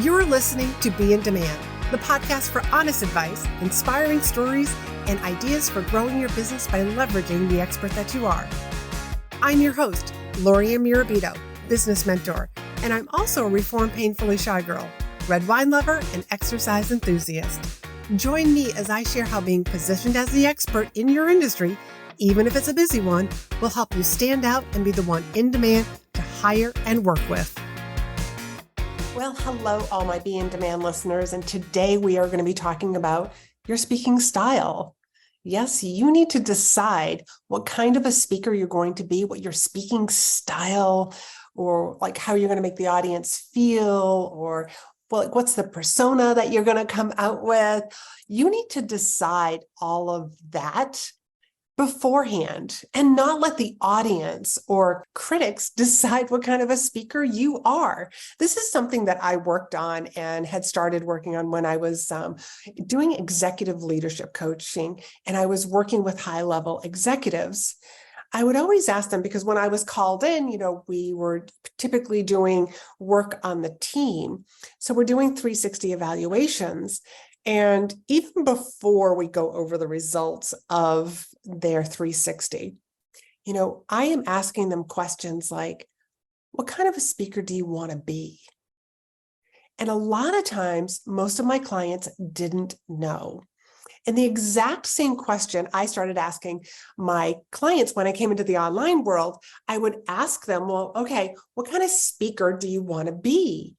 You're listening to Be in Demand, the podcast for honest advice, inspiring stories, and ideas for growing your business by leveraging the expert that you are. I'm your host, Laurie-Ann, business mentor, and I'm also a reformed painfully shy girl, red wine lover, and exercise enthusiast. Join me as I share how being positioned as the expert in your industry, even if it's a busy one, will help you stand out and be the one in demand to hire and work with. Well, hello, all my Be in Demand listeners, and today we are going to be talking about your speaking style. Yes, you need to decide what kind of a speaker you're going to be, what your speaking style, or like how you're going to make the audience feel, or what's the persona that you're going to come out with. You need to decide all of that beforehand and not let the audience or critics decide what kind of a speaker you are. This is something that I worked on and had started working on when I was doing executive leadership coaching, and I was working with high-level executives. I would always ask them, because when I was called in, we were typically doing work on the team. So we're doing 360 evaluations. And even before we go over the results of their 360, I am asking them questions like, what kind of a speaker do you want to be? And a lot of times, most of my clients didn't know. And the exact same question I started asking my clients when I came into the online world, I would ask them, well, okay, what kind of speaker do you want to be?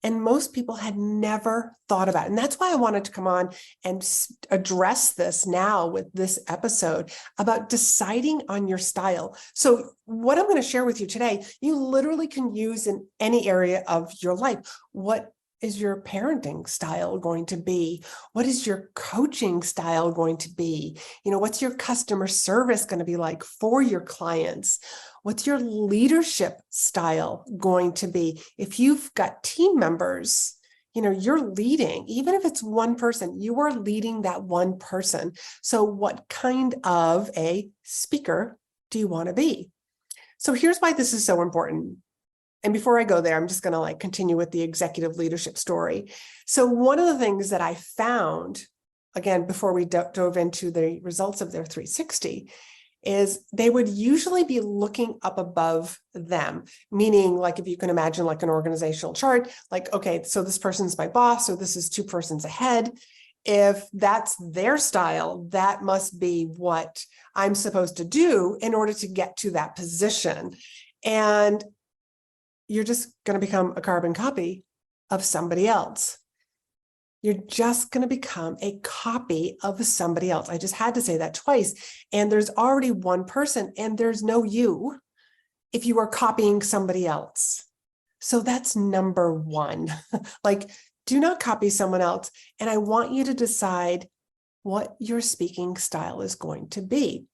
And most people had never thought about it. And that's why I wanted to come on and address this now with this episode about deciding on your style. So what I'm going to share with you today, you literally can use in any area of your life. What is your parenting style going to be? What is your coaching style going to be? What's your customer service going to be like for your clients? What's your leadership style going to be? If you've got team members, you're leading, even if it's one person, you are leading that one person. So what kind of a speaker do you want to be? So here's why this is so important. And before I go there, I'm just going to continue with the executive leadership story. So one of the things that I found, again, before we dove into the results of their 360, is they would usually be looking up above them, meaning if you can imagine an organizational chart, okay, so this person's my boss, so this is two persons ahead. If that's their style, that must be what I'm supposed to do in order to get to that position. And you're just going to become a carbon copy of somebody else. You're just going to become a copy of somebody else. I just had to say that twice. And there's already one person, and there's no you if you are copying somebody else. So that's number one. Do not copy someone else. And I want you to decide what your speaking style is going to be.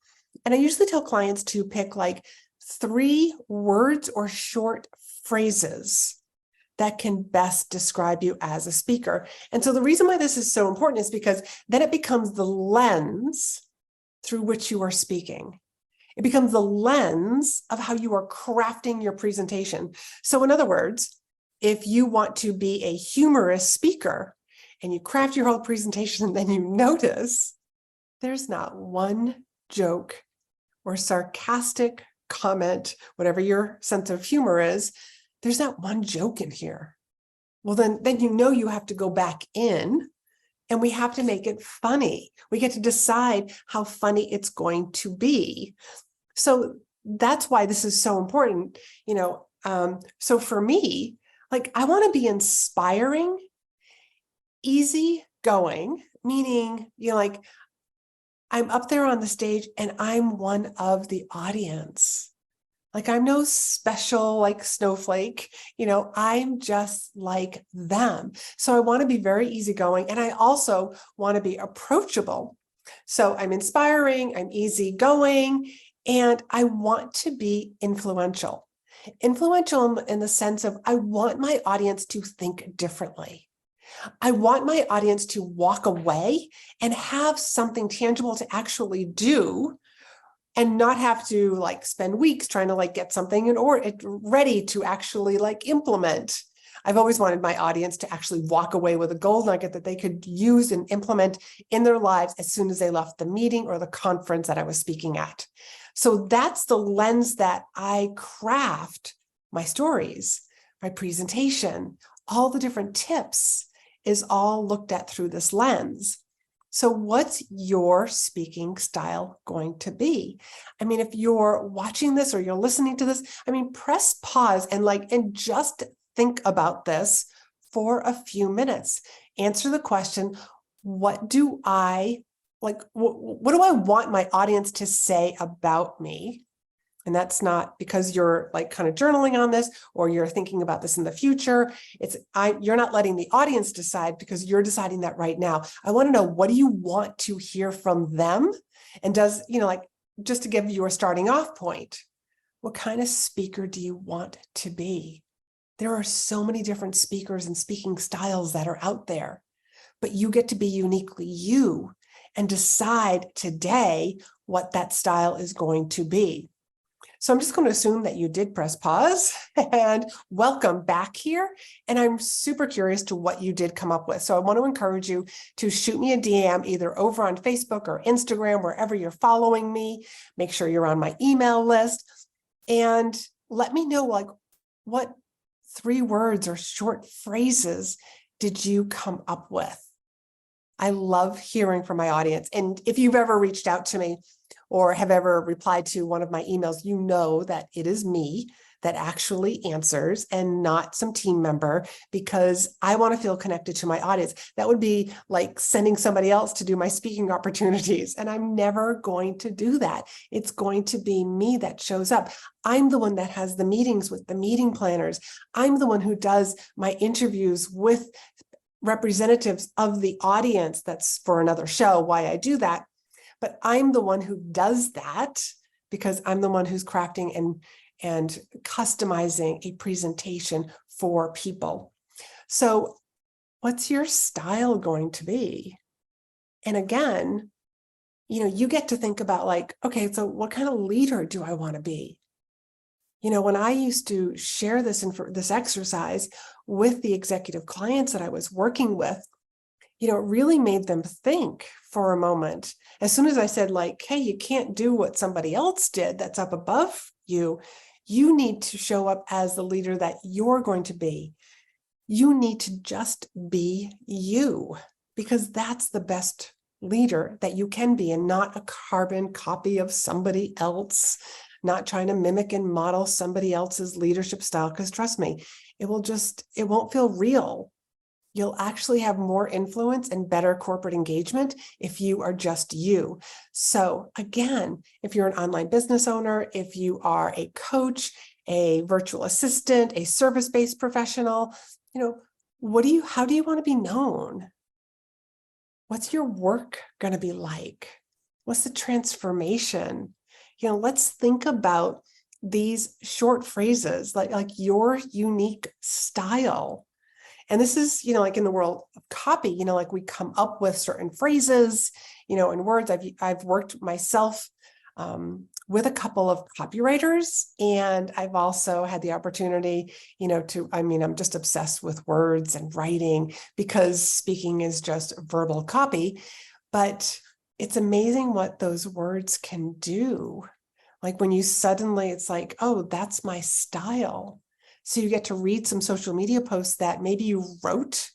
And I usually tell clients to pick 3 words or short phrases that can best describe you as a speaker. And so the reason why this is so important is because then it becomes the lens through which you are speaking. It becomes the lens of how you are crafting your presentation. So in other words, if you want to be a humorous speaker and you craft your whole presentation and then you notice there's not one joke or sarcastic comment, whatever your sense of humor is, there's not one joke in here. Well, then you have to go back in and we have to make it funny. We get to decide how funny it's going to be. So that's why this is so important. So for me, I want to be inspiring, easy going, meaning, I'm up there on the stage and I'm one of the audience. I'm no special snowflake, I'm just like them. So I want to be very easygoing, and I also want to be approachable. So I'm inspiring, I'm easygoing, and I want to be influential. Influential in the sense of I want my audience to think differently. I want my audience to walk away and have something tangible to actually do and not have to spend weeks trying to get something in or ready to actually implement. I've always wanted my audience to actually walk away with a gold nugget that they could use and implement in their lives as soon as they left the meeting or the conference that I was speaking at. So that's the lens that I craft my stories, my presentation, all the different tips is all looked at through this lens. So what's your speaking style going to be? I mean, if you're watching this or you're listening to this, I mean, press pause and just think about this for a few minutes. Answer the question, what do I what do I want my audience to say about me? And that's not because you're kind of journaling on this or you're thinking about this in the future. You're not letting the audience decide because you're deciding that right now. I want to know, what do you want to hear from them? And just to give you a starting off point, what kind of speaker do you want to be? There are so many different speakers and speaking styles that are out there, but you get to be uniquely you and decide today what that style is going to be. So I'm just going to assume that you did press pause and welcome back here. And I'm super curious to what you did come up with. So I want to encourage you to shoot me a DM either over on Facebook or Instagram, wherever you're following me. Make sure you're on my email list and let me know what 3 words or short phrases did you come up with? I love hearing from my audience. And if you've ever reached out to me or have ever replied to one of my emails, you know that it is me that actually answers and not some team member, because I want to feel connected to my audience. That would be like sending somebody else to do my speaking opportunities. And I'm never going to do that. It's going to be me that shows up. I'm the one that has the meetings with the meeting planners. I'm the one who does my interviews with representatives of the audience. That's for another show, why I do that. But I'm the one who does that because I'm the one who's crafting and customizing a presentation for people. So what's your style going to be? And again, you get to think about okay, so what kind of leader do I want to be? When I used to share this exercise with the executive clients that I was working with, it really made them think for a moment. As soon as I said hey, you can't do what somebody else did that's up above you. You need to show up as the leader that you're going to be. You need to just be you, because that's the best leader that you can be, and not a carbon copy of somebody else, not trying to mimic and model somebody else's leadership style. Because trust me, it won't feel real. You'll actually have more influence and better corporate engagement if you are just you. So again, if you're an online business owner, if you are a coach, a virtual assistant, a service-based professional, how do you want to be known? What's your work going to be like? What's the transformation? Let's think about these short phrases, like your unique style. And this is, in the world of copy, we come up with certain phrases, and words. I've worked myself with a couple of copywriters, and I've also had the opportunity, I'm just obsessed with words and writing, because speaking is just verbal copy, but it's amazing what those words can do. When you suddenly, it's oh, that's my style. So you get to read some social media posts that maybe you wrote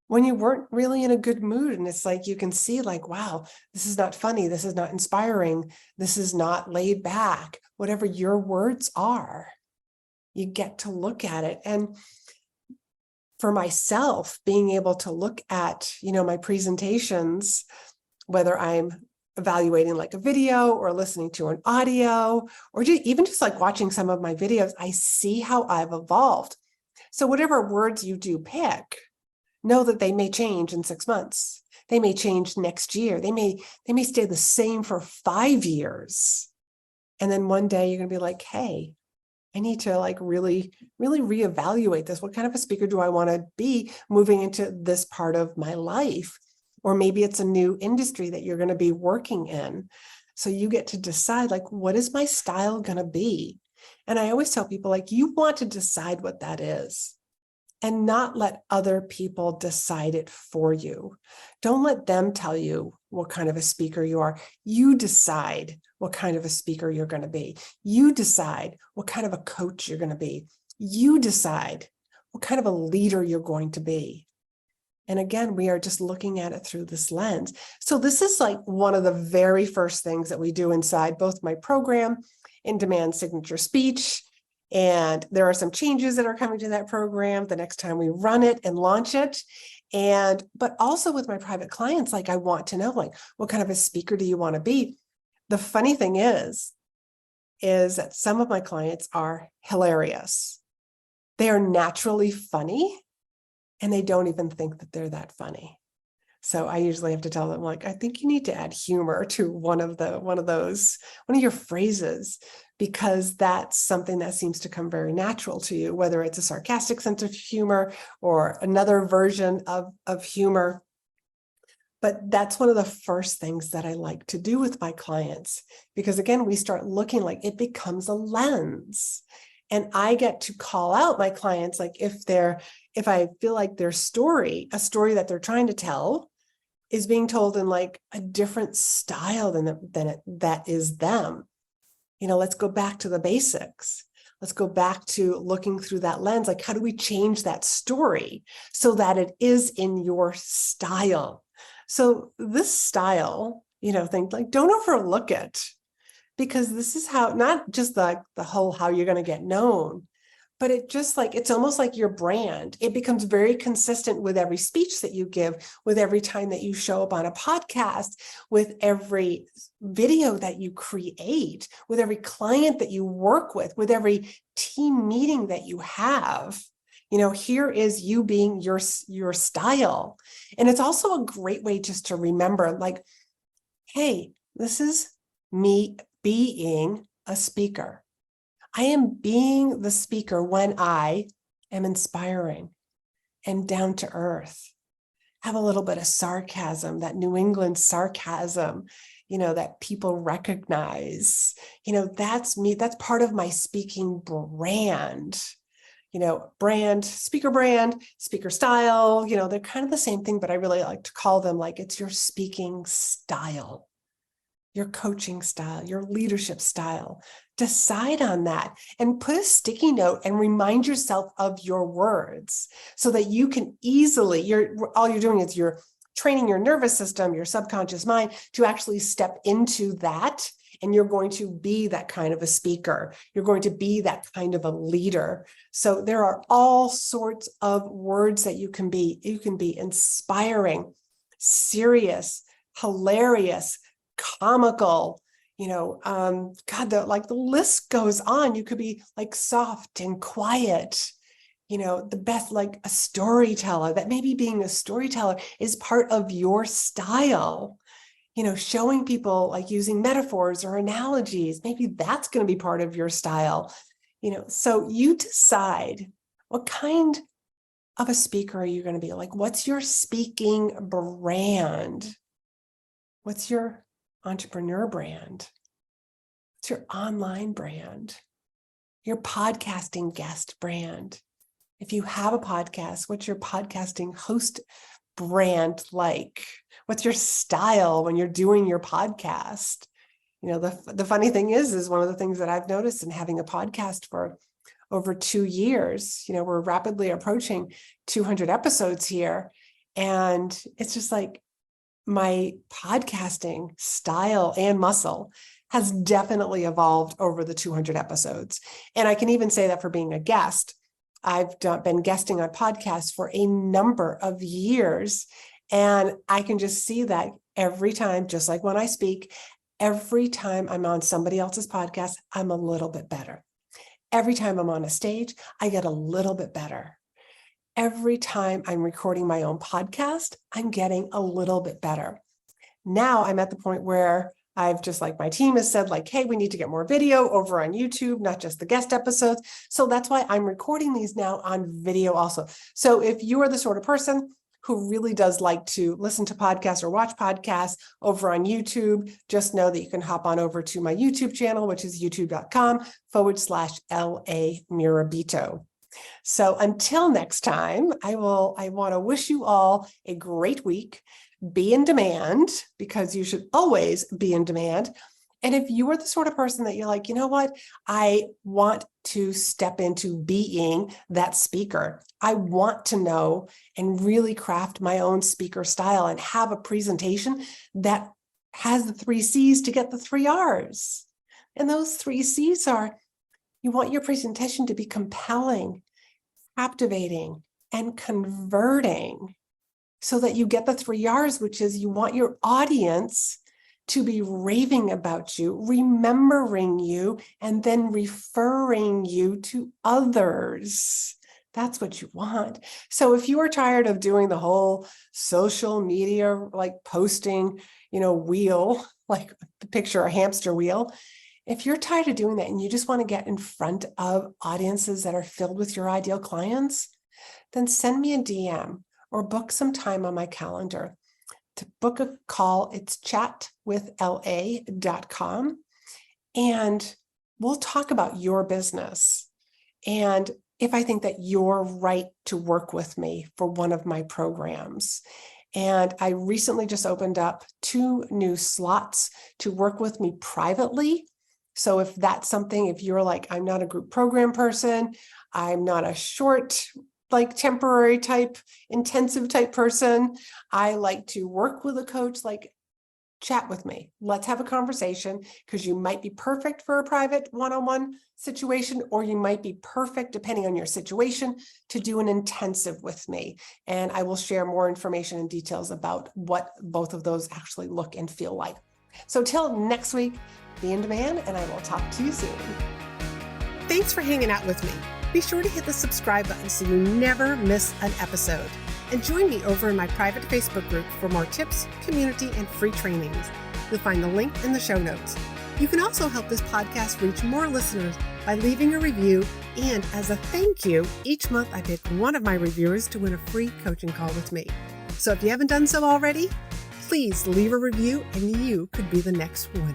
when you weren't really in a good mood. And it's you can see wow, this is not funny. This is not inspiring. This is not laid back. Whatever your words are, you get to look at it. And for myself, being able to look at, my presentations, whether I'm evaluating a video or listening to an audio, or even just watching some of my videos, I see how I've evolved. So whatever words you do pick, know that they may change in 6 months. They may change next year. They may stay the same for 5 years. And then one day you're going to be hey, I need to really, really reevaluate this. What kind of a speaker do I want to be moving into this part of my life? Or maybe it's a new industry that you're going to be working in. So you get to decide, what is my style going to be? And I always tell people, you want to decide what that is. and not let other people decide it for you. Don't let them tell you what kind of a speaker you are. You decide what kind of a speaker you're going to be. You decide what kind of a coach you're going to be. You decide what kind of a leader you're going to be. And again, we are just looking at it through this lens. So this is like one of the very first things that we do inside both my program, In Demand Signature Speech, and there are some changes that are coming to that program the next time we run it and launch it. But also with my private clients, like I want to know, like, what kind of a speaker do you want to be? The funny thing is that some of my clients are hilarious. They are naturally funny, and they don't even think that they're that funny. So I usually have to tell them, like, I think you need to add humor to one of your phrases, because that's something that seems to come very natural to you, whether it's a sarcastic sense of humor or another version of humor. But that's one of the first things that I like to do with my clients, because again, we start looking, like, it becomes a lens. And I get to call out my clients, like if I feel like their story, a story that they're trying to tell, is being told in like a different style that is them. Let's go back to the basics. Let's go back to looking through that lens. Like, how do we change that story so that it is in your style? So this style, think like, don't overlook it, because this is how, not just the whole how you're going to get known, but it's almost like your brand. It becomes very consistent with every speech that you give, with every time that you show up on a podcast, with every video that you create, with every client that you work with every team meeting that you have. Here is you being your style. And it's also a great way just to remember, like, hey, this is me being a speaker. I am being the speaker when I am inspiring and down to earth, have a little bit of sarcasm, that New England sarcasm, that people recognize. That's me. That's part of my speaking brand. Speaker style, they're kind of the same thing, but I really like to call them, like, it's your speaking style, your coaching style, your leadership style. Decide on that and put a sticky note and remind yourself of your words, so that you can easily, all you're doing is you're training your nervous system, your subconscious mind, to actually step into that. And you're going to be that kind of a speaker. You're going to be that kind of a leader. So there are all sorts of words that you can be. You can be inspiring, serious, hilarious, comical, the list goes on. You could be like soft and quiet, the best, like a storyteller. That maybe being a storyteller is part of your style. Showing people, like, using metaphors or analogies, maybe that's going to be part of your style. So you decide, what kind of a speaker are you going to be? Like, what's your speaking brand? What's your entrepreneur brand? What's your online brand? Your podcasting guest brand? If you have a podcast, what's your podcasting host brand like? What's your style when you're doing your podcast? The funny thing is one of the things that I've noticed in having a podcast for over 2 years, we're rapidly approaching 200 episodes here. And it's just like, my podcasting style and muscle has definitely evolved over the 200 episodes. And I can even say that for being a guest. I've been guesting on podcasts for a number of years, and I can just see that every time, just like when I speak, every time I'm on somebody else's podcast, I'm a little bit better. Every time I'm on a stage, I get a little bit better. Every time I'm recording my own podcast, I'm getting a little bit better. Now I'm at the point where I've just, like, my team has said, like, hey, we need to get more video over on YouTube, not just the guest episodes. So that's why I'm recording these now on video also. So if you are the sort of person who really does like to listen to podcasts or watch podcasts over on YouTube, just know that you can hop on over to my YouTube channel, which is youtube.com/LA Mirabito. So until next time, I want to wish you all a great week. Be in demand, because you should always be in demand. And if you are the sort of person that you're like, you know what, I want to step into being that speaker. I want to know and really craft my own speaker style and have a presentation that has the 3 C's to get the 3 R's. And those 3 C's are, you want your presentation to be compelling, captivating, and converting, so that you get the 3 R's, which is you want your audience to be raving about you, remembering you, and then referring you to others. That's what you want. So if you are tired of doing the whole social media, like posting, wheel, like picture a hamster wheel, if you're tired of doing that and you just want to get in front of audiences that are filled with your ideal clients, then send me a DM or book some time on my calendar. To book a call, it's chatwithla.com, and we'll talk about your business and if I think that you're right to work with me for one of my programs. And I recently just opened up 2 new slots to work with me privately. So if that's something, if you're like, I'm not a group program person, I'm not a short, like temporary type, intensive type person, I like to work with a coach, like chat with me. Let's have a conversation, because you might be perfect for a private one-on-one situation, or you might be perfect, depending on your situation, to do an intensive with me. And I will share more information and details about what both of those actually look and feel like. So till next week, be in demand, and I will talk to you soon. Thanks for hanging out with me. Be sure to hit the subscribe button so you never miss an episode. And join me over in my private Facebook group for more tips, community, and free trainings. You'll find the link in the show notes. You can also help this podcast reach more listeners by leaving a review. And as a thank you, each month I pick one of my reviewers to win a free coaching call with me. So if you haven't done so already, please leave a review and you could be the next winner.